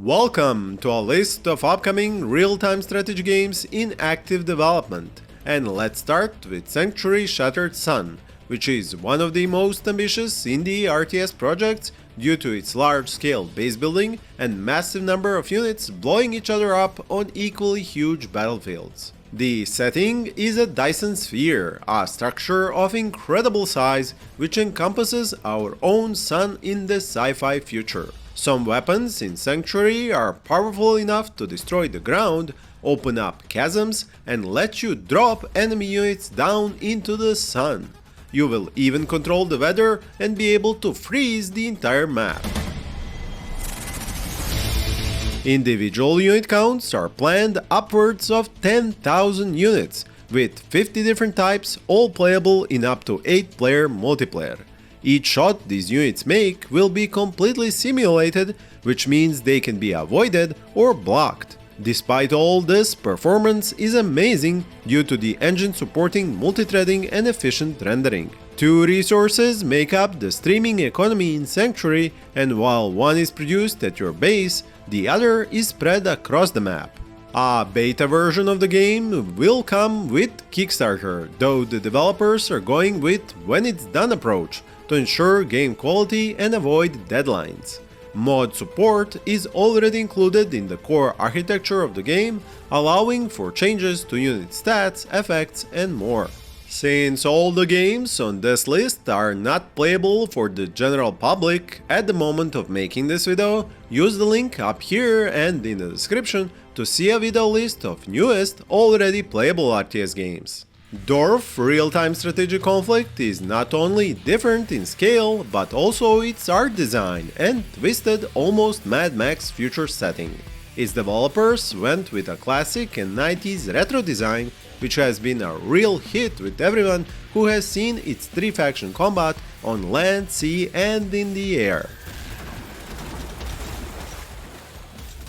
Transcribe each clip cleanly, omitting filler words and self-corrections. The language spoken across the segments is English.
Welcome to a list of upcoming real-time strategy games in active development. And let's start with Sanctuary Shattered Sun, which is one of the most ambitious indie RTS projects due to its large-scale base building and massive number of units blowing each other up on equally huge battlefields. The setting is a Dyson Sphere, a structure of incredible size which encompasses our own sun in the sci-fi future. Some weapons in Sanctuary are powerful enough to destroy the ground, open up chasms, and let you drop enemy units down into the sun. You will even control the weather and be able to freeze the entire map. Individual unit counts are planned upwards of 10,000 units, with 50 different types, all playable in up to 8-player multiplayer. Each shot these units make will be completely simulated, which means they can be avoided or blocked. Despite all this, performance is amazing due to the engine supporting multithreading and efficient rendering. Two resources make up the streaming economy in Sanctuary, and while one is produced at your base, the other is spread across the map. A beta version of the game will come with Kickstarter, though the developers are going with when it's done approach to ensure game quality and avoid deadlines. Mod support is already included in the core architecture of the game, allowing for changes to unit stats, effects, and more. Since all the games on this list are not playable for the general public at the moment of making this video, use the link up here and in the description to see a video list of newest already playable RTS games. D.O.R.F. real-time strategic conflict is not only different in scale, but also its art design and twisted, almost Mad Max future setting. Its developers went with a classic and 90s retro design, which has been a real hit with everyone who has seen its 3-faction combat on land, sea, and in the air.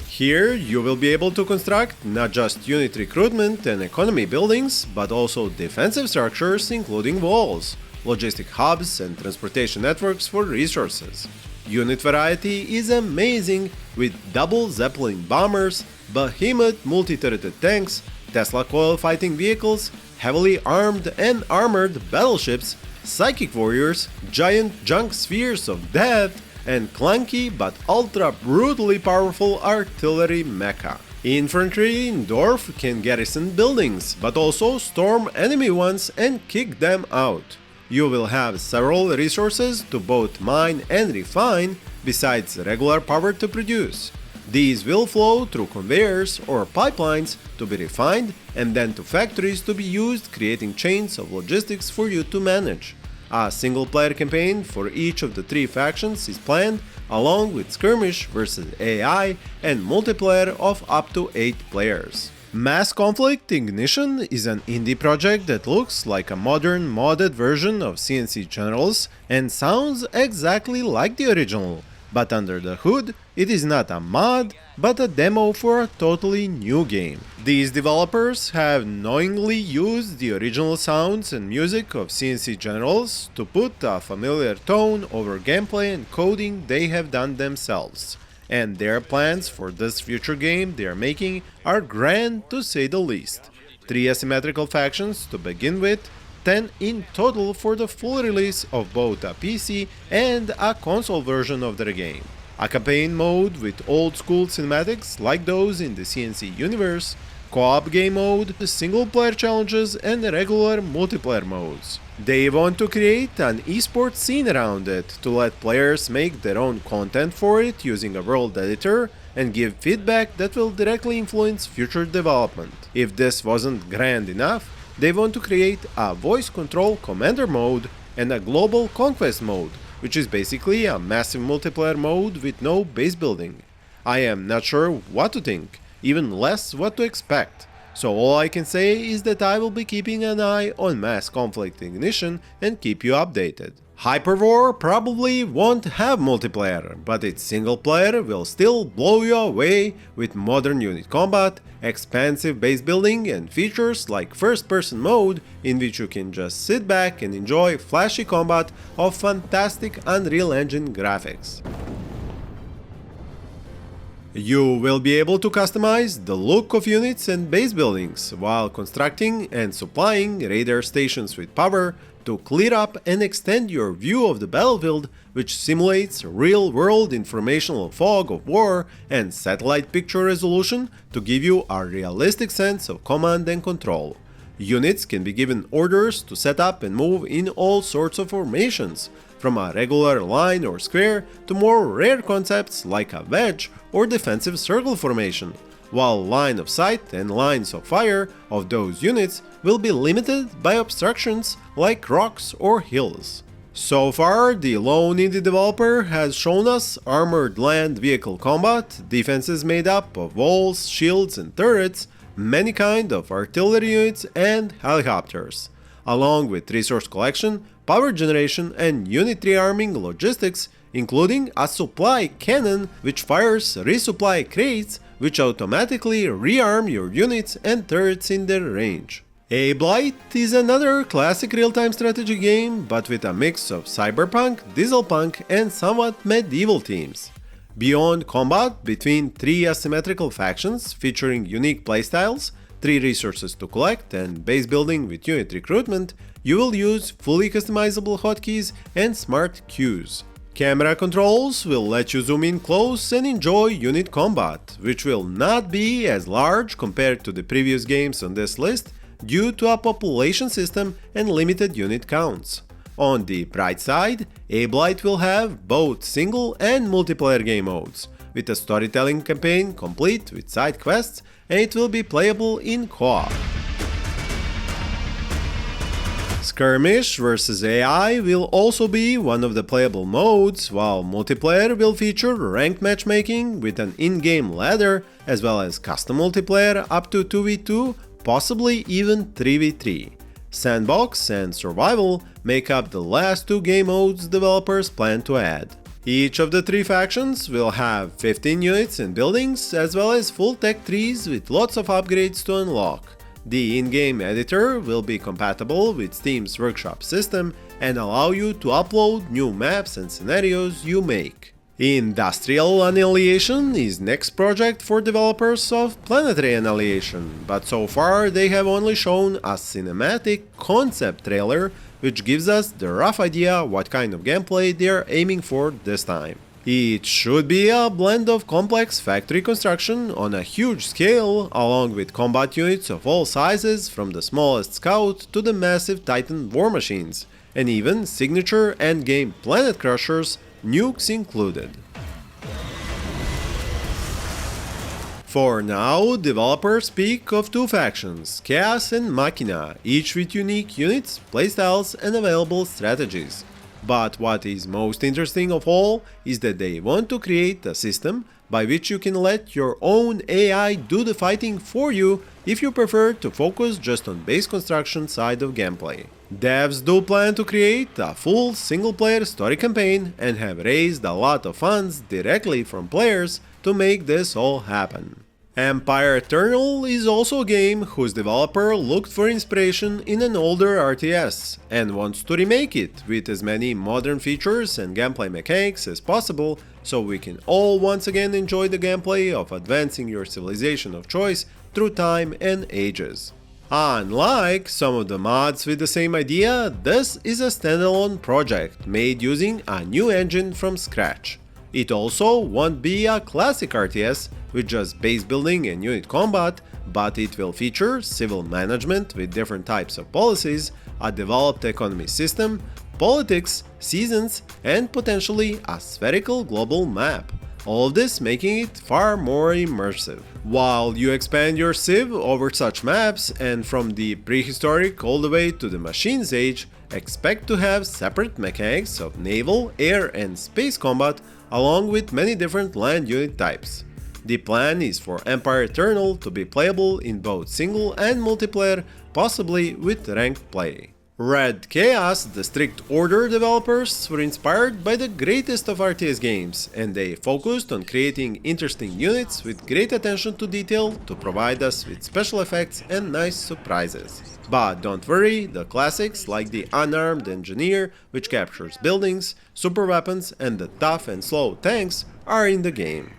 Here you will be able to construct not just unit recruitment and economy buildings, but also defensive structures including walls, logistic hubs, and transportation networks for resources. Unit variety is amazing with double Zeppelin bombers, behemoth multi-turreted tanks, Tesla coil fighting vehicles, heavily armed and armored battleships, psychic warriors, giant junk spheres of death, and clunky but ultra brutally powerful artillery mecha. Infantry in D.O.R.F. can garrison buildings, but also storm enemy ones and kick them out. You will have several resources to both mine and refine, besides regular power to produce. These will flow through conveyors or pipelines to be refined and then to factories to be used, creating chains of logistics for you to manage. A single-player campaign for each of the 3 factions is planned, along with skirmish versus AI and multiplayer of up to 8 players. Mass Conflict Ignition is an indie project that looks like a modern modded version of CNC Generals and sounds exactly like the original, but under the hood it is not a mod, but a demo for a totally new game. These developers have knowingly used the original sounds and music of CNC Generals to put a familiar tone over gameplay and coding they have done themselves. And their plans for this future game they are making are grand to say the least. 3 asymmetrical factions to begin with, 10 in total for the full release of both a PC and a console version of their game. A campaign mode with old school cinematics like those in the CNC universe, co-op game mode, single-player challenges, and regular multiplayer modes. They want to create an esports scene around it to let players make their own content for it using a world editor and give feedback that will directly influence future development. If this wasn't grand enough, they want to create a voice control commander mode and a global conquest mode, which is basically a massive multiplayer mode with no base building. I am not sure what to think, even less what to expect, so all I can say is that I will be keeping an eye on Mass Conflict Ignition and keep you updated. Hyperwar probably won't have multiplayer, but its single player will still blow you away with modern unit combat, expansive base building, and features like first-person mode in which you can just sit back and enjoy flashy combat of fantastic Unreal Engine graphics. You will be able to customize the look of units and base buildings while constructing and supplying radar stations with power to clear up and extend your view of the battlefield, which simulates real-world informational fog of war and satellite picture resolution to give you a realistic sense of command and control. Units can be given orders to set up and move in all sorts of formations, from a regular line or square to more rare concepts like a wedge or defensive circle formation, while line of sight and lines of fire of those units will be limited by obstructions like rocks or hills. So far, the lone indie developer has shown us armored land vehicle combat, defenses made up of walls, shields and turrets, many kind of artillery units and helicopters, along with resource collection, power generation and unit rearming logistics, including a supply cannon which fires resupply crates which automatically rearm your units and turrets in their range. Ablight is another classic real-time strategy game, but with a mix of cyberpunk, dieselpunk and somewhat medieval themes. Beyond combat between 3 asymmetrical factions featuring unique playstyles, 3 resources to collect and base building with unit recruitment, you will use fully customizable hotkeys and smart cues. Camera controls will let you zoom in close and enjoy unit combat, which will not be as large compared to the previous games on this list due to a population system and limited unit counts. On the bright side, Ablight will have both single and multiplayer game modes, with a storytelling campaign complete with side quests, and it will be playable in co-op. Skirmish vs AI will also be one of the playable modes, while multiplayer will feature ranked matchmaking with an in-game ladder, as well as custom multiplayer up to 2v2, possibly even 3v3. Sandbox and Survival make up the last 2 game modes developers plan to add. Each of the 3 factions will have 15 units and buildings, as well as full tech trees with lots of upgrades to unlock. The in-game editor will be compatible with Steam's Workshop system and allow you to upload new maps and scenarios you make. Industrial Annihilation is next project for developers of Planetary Annihilation, but so far they have only shown a cinematic concept trailer which gives us the rough idea what kind of gameplay they are aiming for this time. It should be a blend of complex factory construction on a huge scale, along with combat units of all sizes from the smallest scout to the massive Titan war machines, and even signature endgame planet crushers, nukes included. For now, developers speak of 2 factions, Chaos and Machina, each with unique units, playstyles and available strategies. But what is most interesting of all is that they want to create a system by which you can let your own AI do the fighting for you if you prefer to focus just on base construction side of gameplay. Devs do plan to create a full single-player story campaign and have raised a lot of funds directly from players to make this all happen. Empire Eternal is also a game whose developer looked for inspiration in an older RTS and wants to remake it with as many modern features and gameplay mechanics as possible, so we can all once again enjoy the gameplay of advancing your civilization of choice through time and ages. Unlike some of the mods with the same idea, this is a standalone project made using a new engine from scratch. It also won't be a classic RTS with just base building and unit combat, but it will feature civil management with different types of policies, a developed economy system, politics, seasons, and potentially a spherical global map. All of this making it far more immersive. While you expand your civ over such maps, and from the prehistoric all the way to the Machines Age, expect to have separate mechanics of naval, air, and space combat, along with many different land unit types. The plan is for Empire Eternal to be playable in both single and multiplayer, possibly with ranked play. Red Chaos, the Strict Order developers, were inspired by the greatest of RTS games, and they focused on creating interesting units with great attention to detail to provide us with special effects and nice surprises. But don't worry, the classics like the Unarmed Engineer, which captures buildings, super weapons, and the tough and slow tanks are in the game.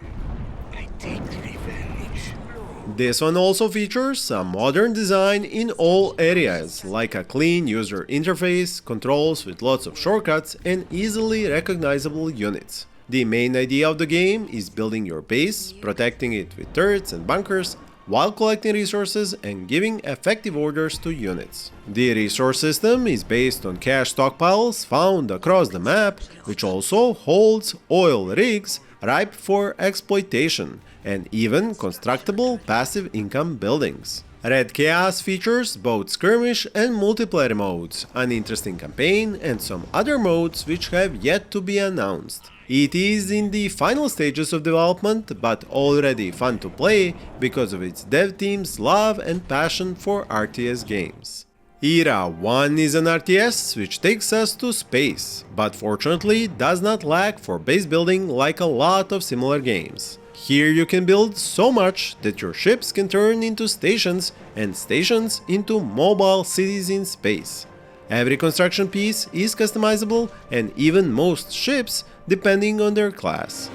This one also features a modern design in all areas, like a clean user interface, controls with lots of shortcuts, and easily recognizable units. The main idea of the game is building your base, protecting it with turrets and bunkers, while collecting resources and giving effective orders to units. The resource system is based on cache stockpiles found across the map, which also holds oil rigs ripe for exploitation, and even constructible passive income buildings. Red Chaos features both skirmish and multiplayer modes, an interesting campaign, and some other modes which have yet to be announced. It is in the final stages of development, but already fun to play because of its dev team's love and passion for RTS games. Era 1 is an RTS which takes us to space, but fortunately does not lack for base building like a lot of similar games. Here you can build so much that your ships can turn into stations and stations into mobile cities in space. Every construction piece is customizable, and even most ships depending on their class.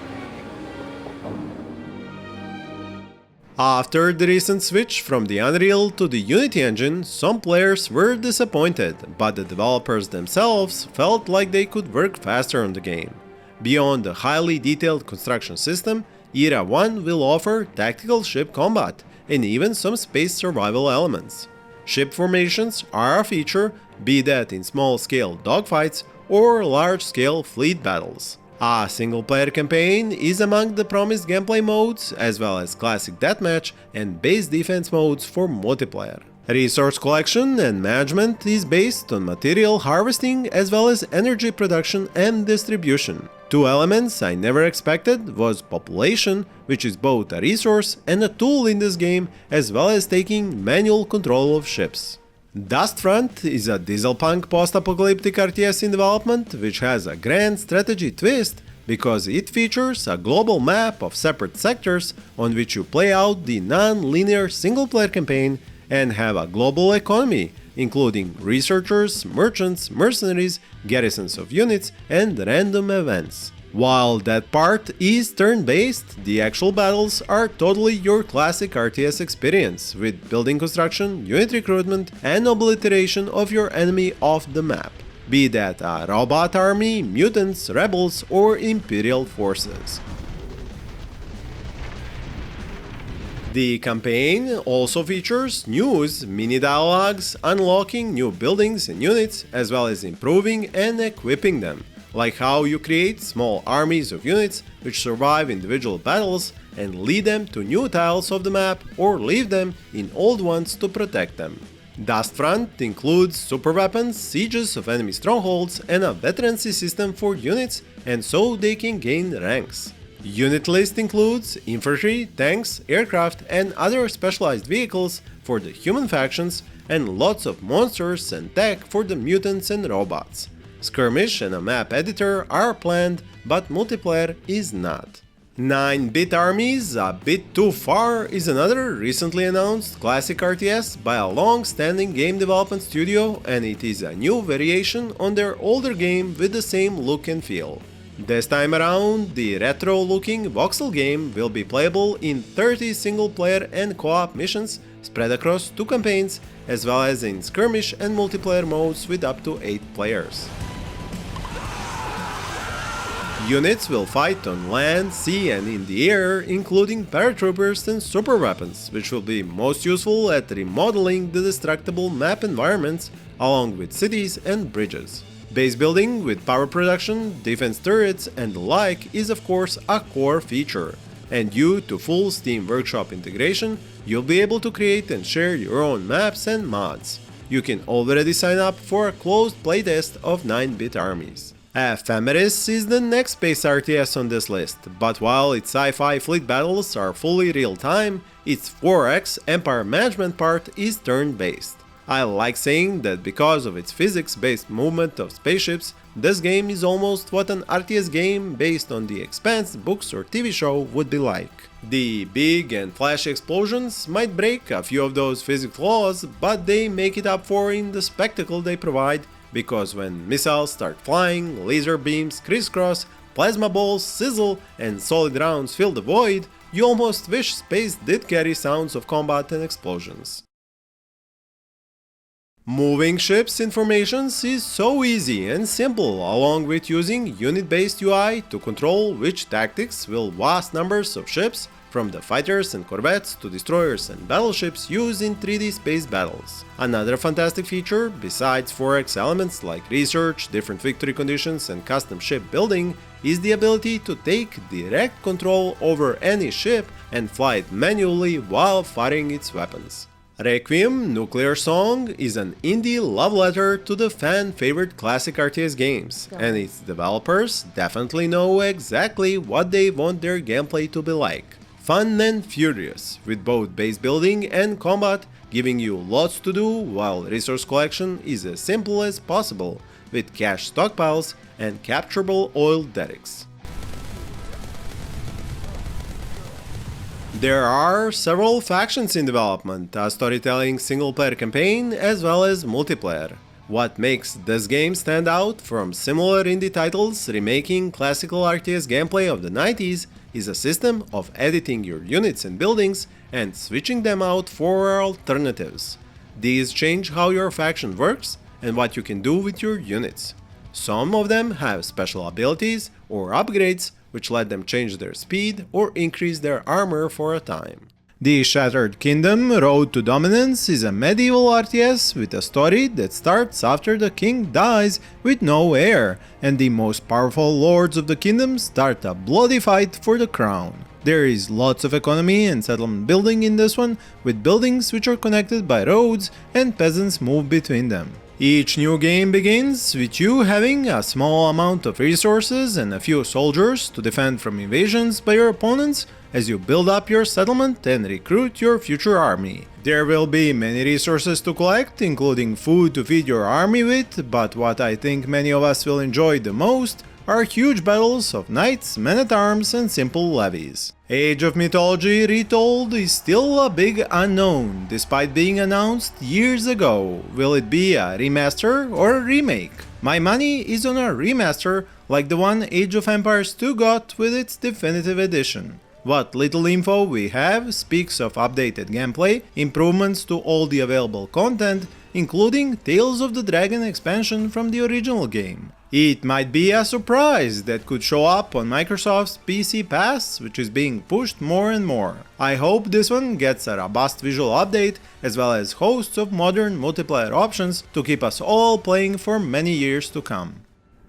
After the recent switch from the Unreal to the Unity engine, some players were disappointed, but the developers themselves felt like they could work faster on the game. Beyond the highly detailed construction system, Era 1 will offer tactical ship combat and even some space survival elements. Ship formations are a feature, be that in small-scale dogfights or large-scale fleet battles. A single-player campaign is among the promised gameplay modes, as well as classic deathmatch and base defense modes for multiplayer. Resource collection and management is based on material harvesting as well as energy production and distribution. Two elements I never expected was population, which is both a resource and a tool in this game, as well as taking manual control of ships. Dustfront is a dieselpunk post-apocalyptic RTS in development, which has a grand strategy twist because it features a global map of separate sectors on which you play out the non-linear single-player campaign and have a global economy, including researchers, merchants, mercenaries, garrisons of units, and random events. While that part is turn-based, the actual battles are totally your classic RTS experience, with building construction, unit recruitment, and obliteration of your enemy off the map, be that a robot army, mutants, rebels, or imperial forces. The campaign also features news, mini dialogues, unlocking new buildings and units, as well as improving and equipping them, like how you create small armies of units which survive individual battles and lead them to new tiles of the map or leave them in old ones to protect them. Dustfront includes super weapons, sieges of enemy strongholds, and a veterancy system for units, and so they can gain ranks. Unit list includes infantry, tanks, aircraft, and other specialized vehicles for the human factions, and lots of monsters and tech for the mutants and robots. Skirmish and a map editor are planned, but multiplayer is not. 9-bit Armies, A Bit Too Far is another recently announced classic RTS by a long-standing game development studio, and it is a new variation on their older game with the same look and feel. This time around, the retro-looking voxel game will be playable in 30 single-player and co-op missions spread across 2 campaigns, as well as in skirmish and multiplayer modes with up to 8 players. Units will fight on land, sea, and in the air, including paratroopers and super weapons, which will be most useful at remodeling the destructible map environments along with cities and bridges. Base building with power production, defense turrets, and the like is of course a core feature, and due to full Steam Workshop integration, you'll be able to create and share your own maps and mods. You can already sign up for a closed playtest of 9-bit Armies. Ephemeris is the next space RTS on this list, but while its sci-fi fleet battles are fully real-time, its 4X Empire management part is turn-based. I like saying that because of its physics-based movement of spaceships, this game is almost what an RTS game based on The Expanse, books or TV show would be like. The big and flashy explosions might break a few of those physics laws, but they make it up for in the spectacle they provide, because when missiles start flying, laser beams crisscross, plasma balls sizzle, and solid rounds fill the void, you almost wish space did carry sounds of combat and explosions. Moving ships in formations is so easy and simple, along with using unit-based UI to control which tactics will vast numbers of ships, from the fighters and corvettes to destroyers and battleships, use in 3D space battles. Another fantastic feature, besides 4X elements like research, different victory conditions and custom ship building, is the ability to take direct control over any ship and fly it manually while firing its weapons. Requiem Nuclear Song is an indie love letter to the fan-favorite classic RTS games, and its developers definitely know exactly what they want their gameplay to be like. Fun and furious, with both base building and combat giving you lots to do, while resource collection is as simple as possible, with cash stockpiles and capturable oil derricks. There are several factions in development, a storytelling single-player campaign as well as multiplayer. What makes this game stand out from similar indie titles remaking classical RTS gameplay of the 90s is a system of editing your units and buildings and switching them out for alternatives. These change how your faction works and what you can do with your units. Some of them have special abilities or upgrades which let them change their speed or increase their armor for a time. The Shattered Kingdom Road to Dominance is a medieval RTS with a story that starts after the king dies with no heir, and the most powerful lords of the kingdom start a bloody fight for the crown. There is lots of economy and settlement building in this one, with buildings which are connected by roads and peasants move between them. Each new game begins with you having a small amount of resources and a few soldiers to defend from invasions by your opponents as you build up your settlement and recruit your future army. There will be many resources to collect, including food to feed your army with, but what I think many of us will enjoy the most are huge battles of knights, men-at-arms and simple levies. Age of Mythology Retold is still a big unknown, despite being announced years ago. Will it be a remaster or a remake? My money is on a remaster, like the one Age of Empires 2 got with its definitive edition. What little info we have speaks of updated gameplay, improvements to all the available content, including Tales of the Dragon expansion from the original game. It might be a surprise that could show up on Microsoft's PC Pass, which is being pushed more and more. I hope this one gets a robust visual update, as well as hosts of modern multiplayer options to keep us all playing for many years to come.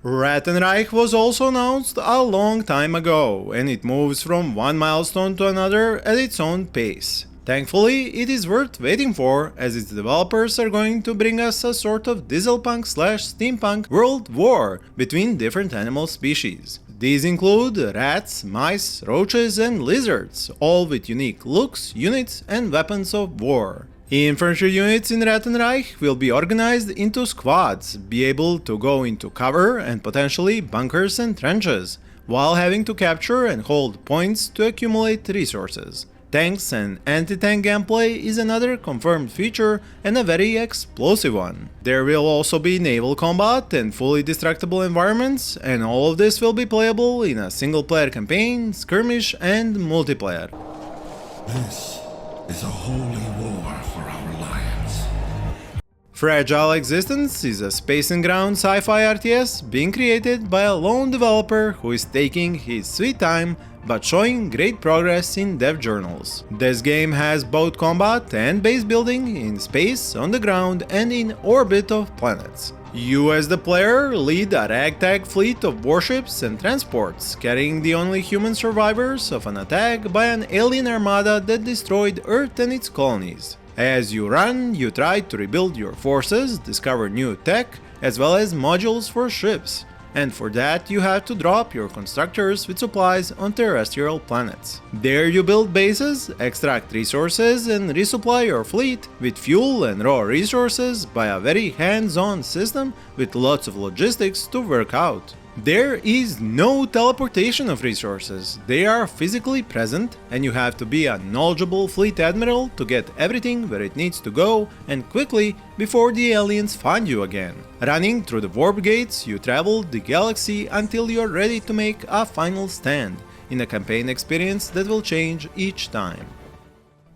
Ratten Reich was also announced a long time ago, and it moves from one milestone to another at its own pace. Thankfully, it is worth waiting for, as its developers are going to bring us a sort of dieselpunk/steampunk world war between different animal species. These include rats, mice, roaches and lizards, all with unique looks, units and weapons of war. Infantry units in Ratten Reich will be organized into squads, be able to go into cover and potentially bunkers and trenches, while having to capture and hold points to accumulate resources. Tanks and anti-tank gameplay is another confirmed feature and a very explosive one. There will also be naval combat and fully destructible environments, and all of this will be playable in a single-player campaign, skirmish and multiplayer. This is a holy war for our lions. Fragile Existence is a space and ground sci-fi RTS being created by a lone developer who is taking his sweet time but showing great progress in dev journals. This game has both combat and base building in space, on the ground and in orbit of planets. You as the player lead a ragtag fleet of warships and transports, carrying the only human survivors of an attack by an alien armada that destroyed Earth and its colonies. As you run, you try to rebuild your forces, discover new tech, as well as modules for ships. And for that you have to drop your constructors with supplies on terrestrial planets. There you build bases, extract resources and resupply your fleet with fuel and raw resources by a very hands-on system with lots of logistics to work out. There is no teleportation of resources, they are physically present and you have to be a knowledgeable fleet admiral to get everything where it needs to go and quickly before the aliens find you again. Running through the warp gates, you travel the galaxy until you're ready to make a final stand. in a campaign experience that will change each time.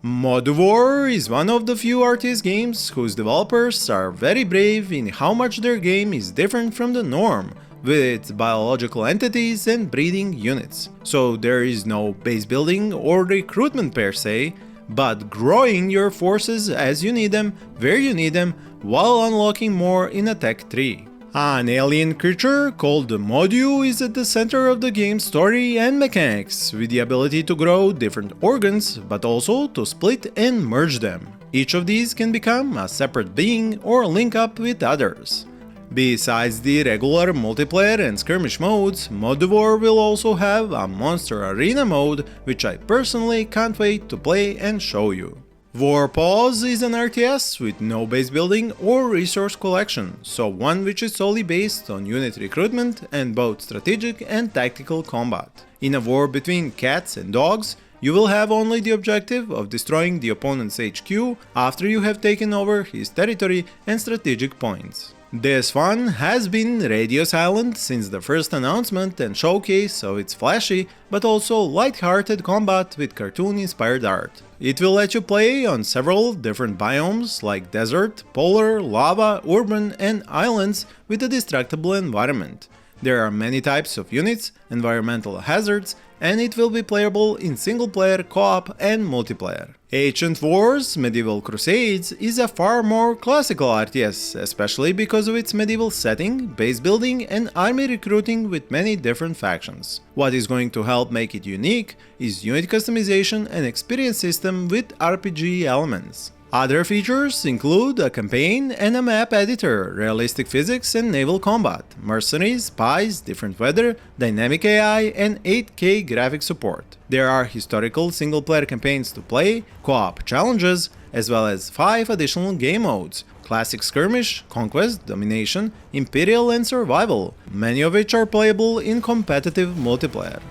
Moduwar is one of the few RTS games whose developers are very brave in how much their game is different from the norm, with its biological entities and breeding units. So there is no base building or recruitment per se, but growing your forces as you need them, where you need them, while unlocking more in a tech tree. An alien creature called the Moduwar is at the center of the game's story and mechanics, with the ability to grow different organs, but also to split and merge them. Each of these can become a separate being or link up with others. Besides the regular multiplayer and skirmish modes, Moduwar will also have a monster arena mode, which I personally can't wait to play and show you. Warpaws is an RTS with no base building or resource collection, so one which is solely based on unit recruitment and both strategic and tactical combat. In a war between cats and dogs, you will have only the objective of destroying the opponent's HQ after you have taken over his territory and strategic points. This one has been radio silent since the first announcement and showcase of its flashy but also light-hearted combat with cartoon-inspired art. It will let you play on several different biomes like desert, polar, lava, urban and islands with a destructible environment. There are many types of units, environmental hazards, and it will be playable in single-player, co-op and multiplayer. Ancient Wars Medieval Crusades is a far more classical RTS, especially because of its medieval setting, base building and army recruiting with many different factions. What is going to help make it unique is unit customization and experience system with RPG elements. Other features include a campaign and a map editor, realistic physics and naval combat, mercenaries, spies, different weather, dynamic AI, and 8K graphic support. There are historical single-player campaigns to play, co-op challenges, as well as 5 additional game modes: Classic Skirmish, Conquest, Domination, Imperial and Survival, many of which are playable in competitive multiplayer.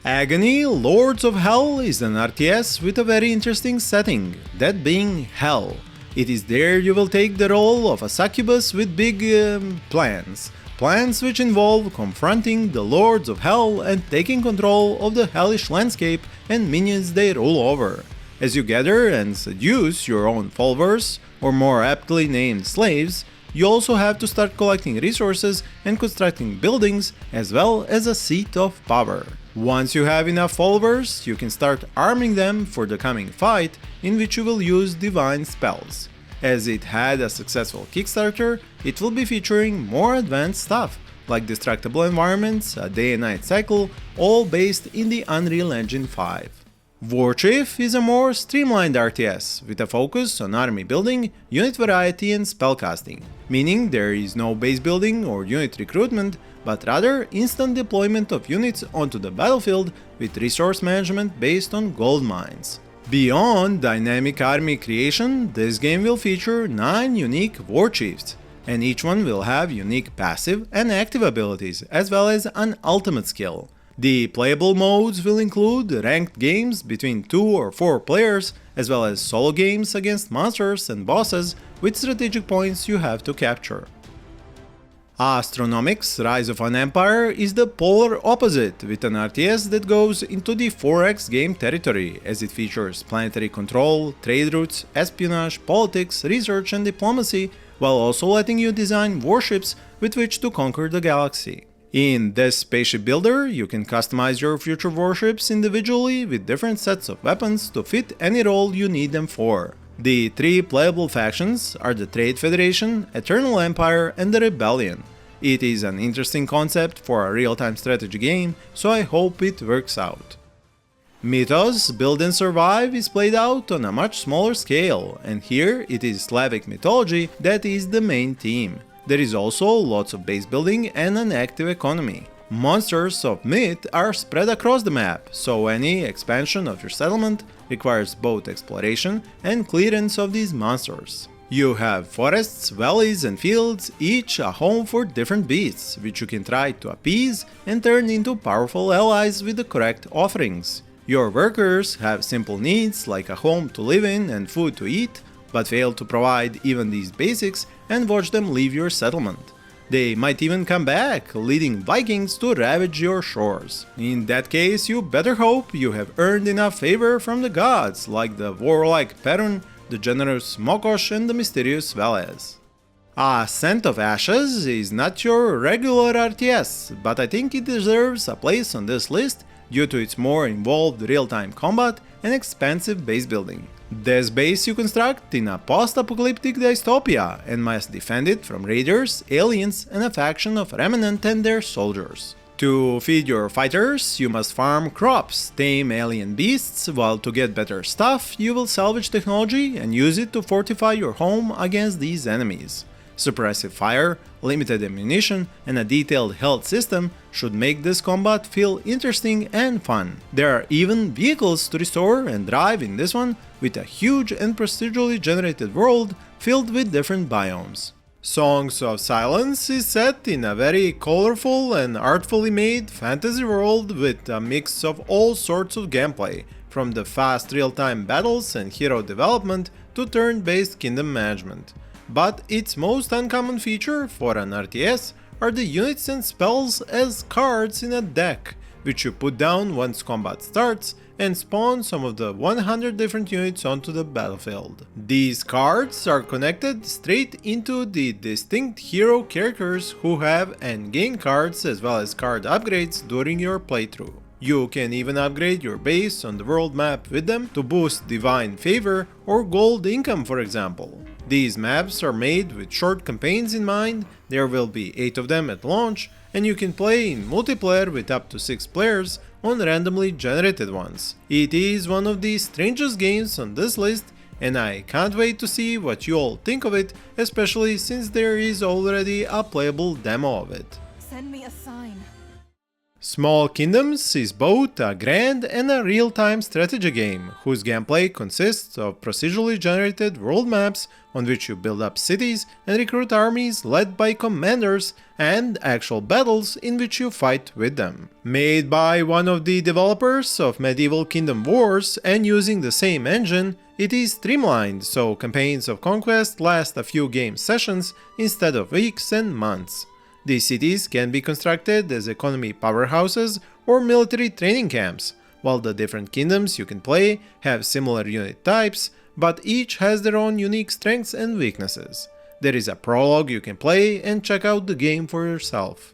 Agony Lords of Hell is an RTS with a very interesting setting, that being Hell. It is there you will take the role of a succubus with big plans. Plans which involve confronting the Lords of Hell and taking control of the hellish landscape and minions they rule over. As you gather and seduce your own followers, or more aptly named slaves, you also have to start collecting resources and constructing buildings as well as a seat of power. Once you have enough followers, you can start arming them for the coming fight, in which you will use divine spells. As it had a successful Kickstarter, it will be featuring more advanced stuff, like destructible environments, a day and night cycle, all based in the Unreal Engine 5. Warchief is a more streamlined RTS, with a focus on army building, unit variety and spellcasting, meaning there is no base building or unit recruitment, but rather instant deployment of units onto the battlefield with resource management based on gold mines. Beyond dynamic army creation, this game will feature 9 unique Warchiefs, and each one will have unique passive and active abilities as well as an ultimate skill. The playable modes will include ranked games between 2 or 4 players, as well as solo games against monsters and bosses with strategic points you have to capture. Astronomics Rise of an Empire is the polar opposite, with an RTS that goes into the 4X game territory, as it features planetary control, trade routes, espionage, politics, research and diplomacy, while also letting you design warships with which to conquer the galaxy. In this spaceship builder, you can customize your future warships individually with different sets of weapons to fit any role you need them for. The 3 playable factions are the Trade Federation, Eternal Empire and the Rebellion. It is an interesting concept for a real-time strategy game, so I hope it works out. Mythos Build and Survive is played out on a much smaller scale, and here it is Slavic mythology that is the main theme. There is also lots of base building and an active economy. Monsters of myth are spread across the map, so any expansion of your settlement requires both exploration and clearance of these monsters. You have forests, valleys and fields, each a home for different beasts, which you can try to appease and turn into powerful allies with the correct offerings. Your workers have simple needs like a home to live in and food to eat, but fail to provide even these basics and watch them leave your settlement. They might even come back, leading Vikings to ravage your shores. In that case, you better hope you have earned enough favor from the gods, like the warlike Perun, the generous Mokosh, and the mysterious Velez. Ascent of Ashes is not your regular RTS, but I think it deserves a place on this list due to its more involved real-time combat and expansive base building. This base you construct in a post-apocalyptic dystopia and must defend it from raiders, aliens, and a faction of Remnant and their soldiers. To feed your fighters, you must farm crops, tame alien beasts, while to get better stuff, you will salvage technology and use it to fortify your home against these enemies. Suppressive fire, limited ammunition, and a detailed health system should make this combat feel interesting and fun. There are even vehicles to restore and drive in this one, with a huge and procedurally generated world filled with different biomes. Songs of Silence is set in a very colorful and artfully made fantasy world with a mix of all sorts of gameplay, from the fast real-time battles and hero development to turn-based kingdom management. But its most uncommon feature for an RTS are the units and spells as cards in a deck, which you put down once combat starts and spawn some of the 100 different units onto the battlefield. These cards are connected straight into the distinct hero characters who have and gain cards as well as card upgrades during your playthrough. You can even upgrade your base on the world map with them to boost divine favor or gold income, for example. These maps are made with short campaigns in mind, there will be 8 of them at launch, and you can play in multiplayer with up to 6 players on randomly generated ones. It is one of the strangest games on this list, and I can't wait to see what you all think of it, especially since there is already a playable demo of it. Send me a sign. Small Kingdoms is both a grand and a real-time strategy game, whose gameplay consists of procedurally generated world maps on which you build up cities and recruit armies led by commanders, and actual battles in which you fight with them. Made by one of the developers of Medieval Kingdom Wars and using the same engine, it is streamlined, so campaigns of conquest last a few game sessions instead of weeks and months. These cities can be constructed as economy powerhouses or military training camps, while the different kingdoms you can play have similar unit types, but each has their own unique strengths and weaknesses. There is a prologue you can play and check out the game for yourself.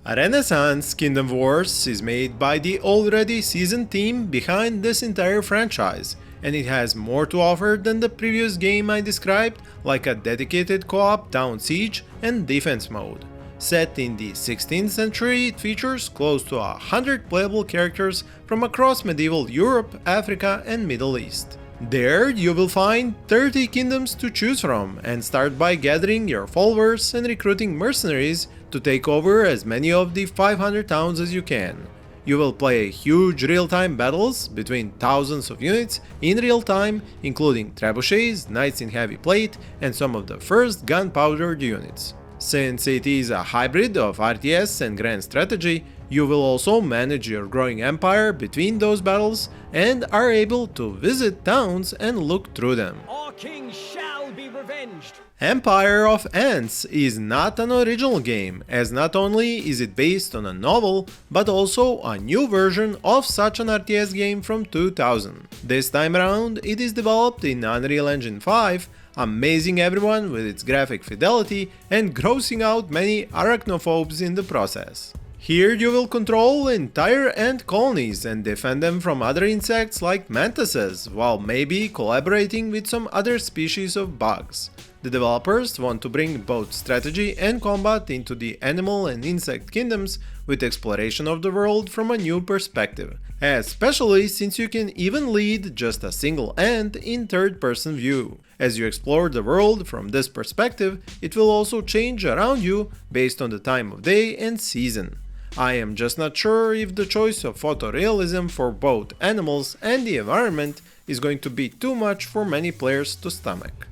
A Renaissance Kingdom Wars is made by the already seasoned team behind this entire franchise, and it has more to offer than the previous game I described, like a dedicated co-op town siege and defense mode. Set in the 16th century, it features close to 100 playable characters from across medieval Europe, Africa, and Middle East. There you will find 30 kingdoms to choose from, and start by gathering your followers and recruiting mercenaries to take over as many of the 500 towns as you can. You will play huge real-time battles between thousands of units in real time, including trebuchets, knights in heavy plate, and some of the first gunpowder units. Since it is a hybrid of RTS and grand strategy, you will also manage your growing empire between those battles and are able to visit towns and look through them. Our king shall be revenged! Empire of Ants is not an original game, as not only is it based on a novel, but also a new version of such an RTS game from 2000. This time around, it is developed in Unreal Engine 5, amazing everyone with its graphic fidelity and grossing out many arachnophobes in the process. Here you will control entire ant colonies and defend them from other insects like mantises, while maybe collaborating with some other species of bugs. The developers want to bring both strategy and combat into the animal and insect kingdoms with exploration of the world from a new perspective, especially since you can even lead just a single ant in third-person view. As you explore the world from this perspective, it will also change around you based on the time of day and season. I am just not sure if the choice of photorealism for both animals and the environment is going to be too much for many players to stomach.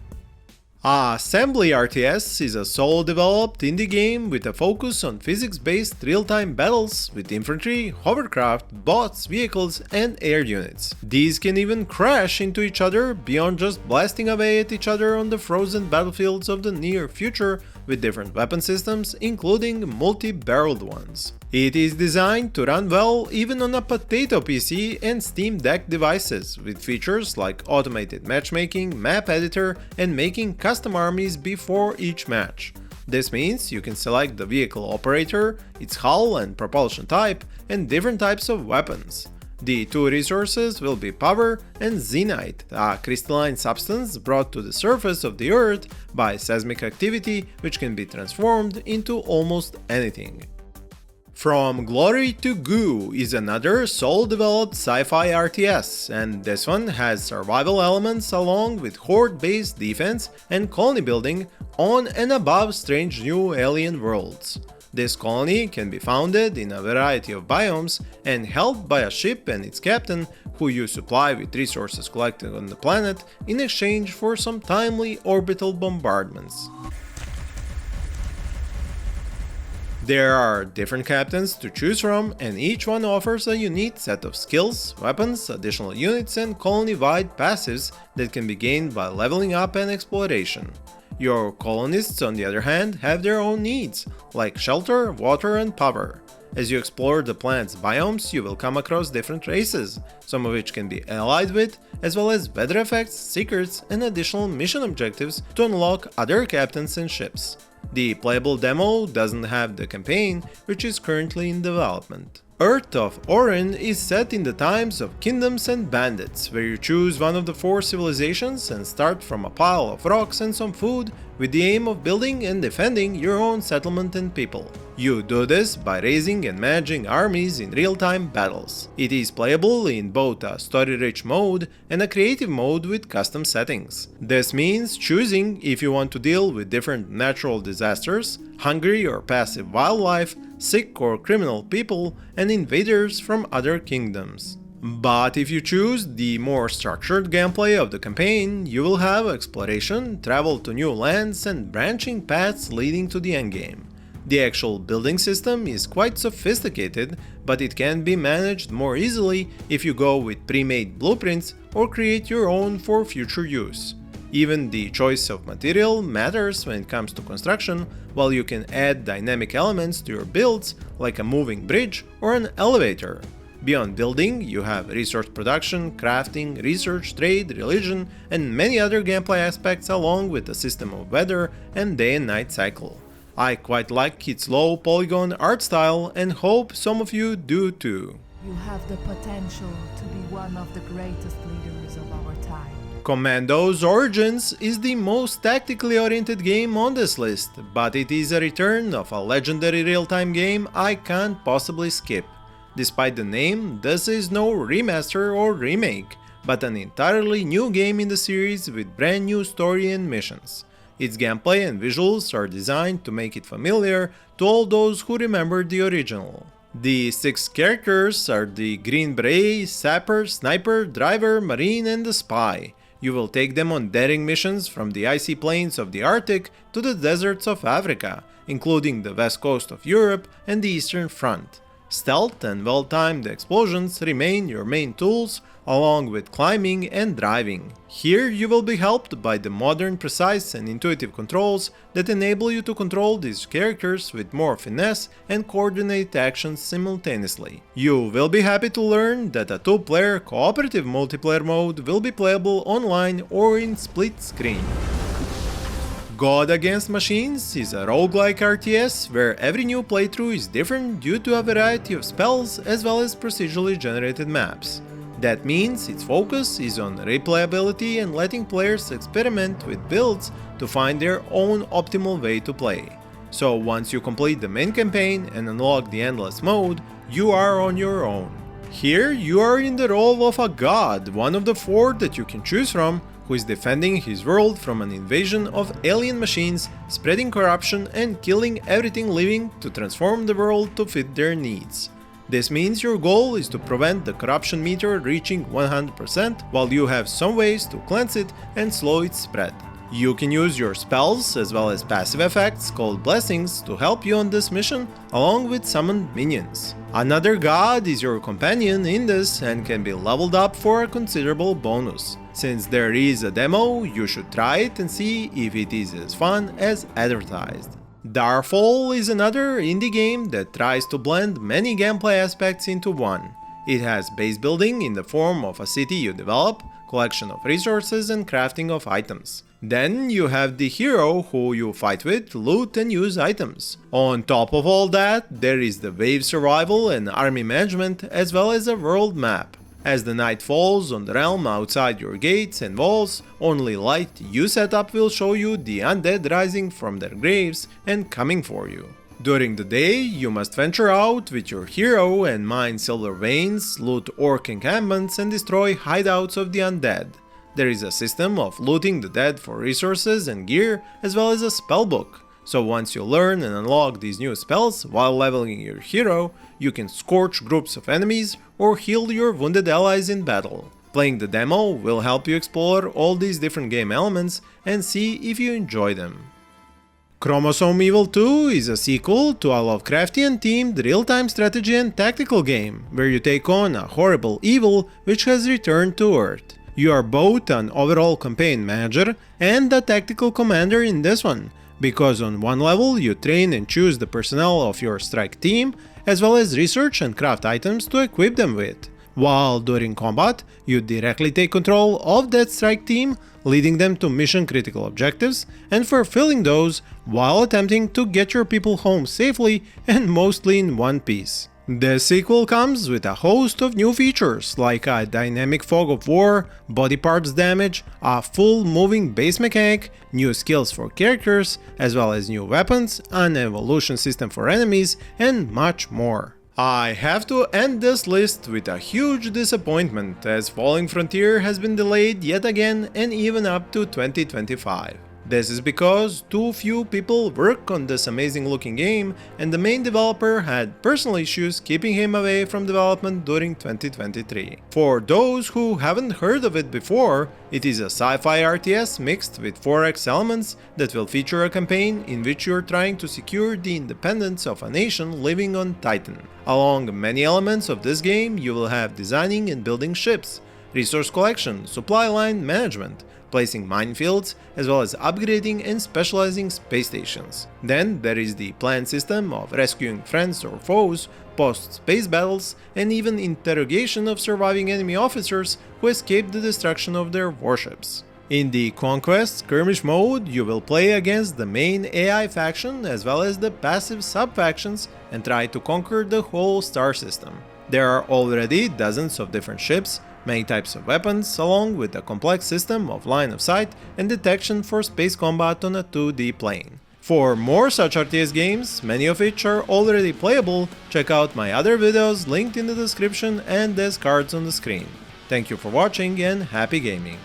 Assembly RTS is a solo-developed indie game with a focus on physics-based real-time battles with infantry, hovercraft, bots, vehicles, and air units. These can even crash into each other beyond just blasting away at each other on the frozen battlefields of the near future, with different weapon systems, including multi-barreled ones. It is designed to run well even on a potato PC and Steam Deck devices, with features like automated matchmaking, map editor, and making custom armies before each match. This means you can select the vehicle operator, its hull and propulsion type, and different types of weapons. The two resources will be power and Zenyte, a crystalline substance brought to the surface of the Earth by seismic activity, which can be transformed into almost anything. From Glory To Goo is another soul-developed sci-fi RTS, and this one has survival elements along with horde-based defense and colony building on and above strange new alien worlds. This colony can be founded in a variety of biomes and held by a ship and its captain, who you supply with resources collected on the planet in exchange for some timely orbital bombardments. There are different captains to choose from, and each one offers a unique set of skills, weapons, additional units, and colony-wide passives that can be gained by leveling up and exploration. Your colonists, on the other hand, have their own needs, like shelter, water, and power. As you explore the planet's biomes, you will come across different races, some of which can be allied with, as well as weather effects, secrets, and additional mission objectives to unlock other captains and ships. The playable demo doesn't have the campaign, which is currently in development. Earth of Oryn is set in the times of kingdoms and bandits, where you choose one of the 4 civilizations and start from a pile of rocks and some food with the aim of building and defending your own settlement and people. You do this by raising and managing armies in real-time battles. It is playable in both a story-rich mode and a creative mode with custom settings. This means choosing if you want to deal with different natural disasters, hungry or passive wildlife, sick or criminal people, and invaders from other kingdoms. But if you choose the more structured gameplay of the campaign, you will have exploration, travel to new lands, and branching paths leading to the endgame. The actual building system is quite sophisticated, but it can be managed more easily if you go with pre-made blueprints or create your own for future use. Even the choice of material matters when it comes to construction, while you can add dynamic elements to your builds like a moving bridge or an elevator. Beyond building, you have resource production, crafting, research, trade, religion, and many other gameplay aspects, along with a system of weather and day and night cycle. I quite like its low polygon art style and hope some of you do too. You have the potential to be one of the greatest leaders of our time. Commandos Origins is the most tactically oriented game on this list, but it is a return of a legendary real-time game I can't possibly skip. Despite the name, this is no remaster or remake, but an entirely new game in the series with brand new story and missions. Its gameplay and visuals are designed to make it familiar to all those who remember the original. The 6 characters are the Green Beret, Sapper, Sniper, Driver, Marine, and the Spy. You will take them on daring missions from the icy plains of the Arctic to the deserts of Africa, including the west coast of Europe and the Eastern Front. Stealth and well-timed explosions remain your main tools, along with climbing and driving. Here you will be helped by the modern, precise and intuitive controls that enable you to control these characters with more finesse and coordinate actions simultaneously. You will be happy to learn that a 2-player cooperative multiplayer mode will be playable online or in split screen. God Against Machines is a roguelike RTS where every new playthrough is different due to a variety of spells as well as procedurally generated maps. That means its focus is on replayability and letting players experiment with builds to find their own optimal way to play. So once you complete the main campaign and unlock the Endless mode, you are on your own. Here you are in the role of a god, one of the 4 that you can choose from, who is defending his world from an invasion of alien machines, spreading corruption and killing everything living to transform the world to fit their needs. This means your goal is to prevent the corruption meter reaching 100%, while you have some ways to cleanse it and slow its spread. You can use your spells as well as passive effects called blessings to help you on this mission, along with summoned minions. Another god is your companion in this and can be leveled up for a considerable bonus. Since there is a demo, you should try it and see if it is as fun as advertised. Darfall is another indie game that tries to blend many gameplay aspects into one. It has base building in the form of a city you develop, collection of resources and crafting of items. Then you have the hero who you fight with, loot and use items. On top of all that, there is the wave survival and army management as well as a world map. As the night falls on the realm outside your gates and walls, only light you set up will show you the undead rising from their graves and coming for you. During the day, you must venture out with your hero and mine silver veins, loot orc encampments and destroy hideouts of the undead. There is a system of looting the dead for resources and gear as well as a spellbook. So once you learn and unlock these new spells while leveling your hero, you can scorch groups of enemies or heal your wounded allies in battle. Playing the demo will help you explore all these different game elements and see if you enjoy them. Chromosome Evil 2 is a sequel to a Lovecraftian themed real-time strategy and tactical game, where you take on a horrible evil which has returned to Earth. You are both an overall campaign manager and a tactical commander in this one, because on one level you train and choose the personnel of your strike team, as well as research and craft items to equip them with, while during combat you directly take control of that strike team, leading them to mission critical objectives and fulfilling those while attempting to get your people home safely and mostly in one piece. The sequel comes with a host of new features like a dynamic fog of war, body parts damage, a full moving base mechanic, new skills for characters, as well as new weapons, an evolution system for enemies, and much more. I have to end this list with a huge disappointment, as Falling Frontier has been delayed yet again and even up to 2025. This is because too few people work on this amazing looking game and the main developer had personal issues keeping him away from development during 2023. For those who haven't heard of it before, it is a sci-fi RTS mixed with 4X elements that will feature a campaign in which you are trying to secure the independence of a nation living on Titan. Along many elements of this game, you will have designing and building ships, resource collection, supply line management, placing minefields, as well as upgrading and specializing space stations. Then there is the planned system of rescuing friends or foes, post-space battles, and even interrogation of surviving enemy officers who escaped the destruction of their warships. In the Conquest skirmish mode, you will play against the main AI faction as well as the passive sub-factions and try to conquer the whole star system. There are already dozens of different ships, many types of weapons, along with a complex system of line of sight and detection for space combat on a 2D plane. For more such RTS games, many of which are already playable, check out my other videos linked in the description and as cards on the screen. Thank you for watching and happy gaming!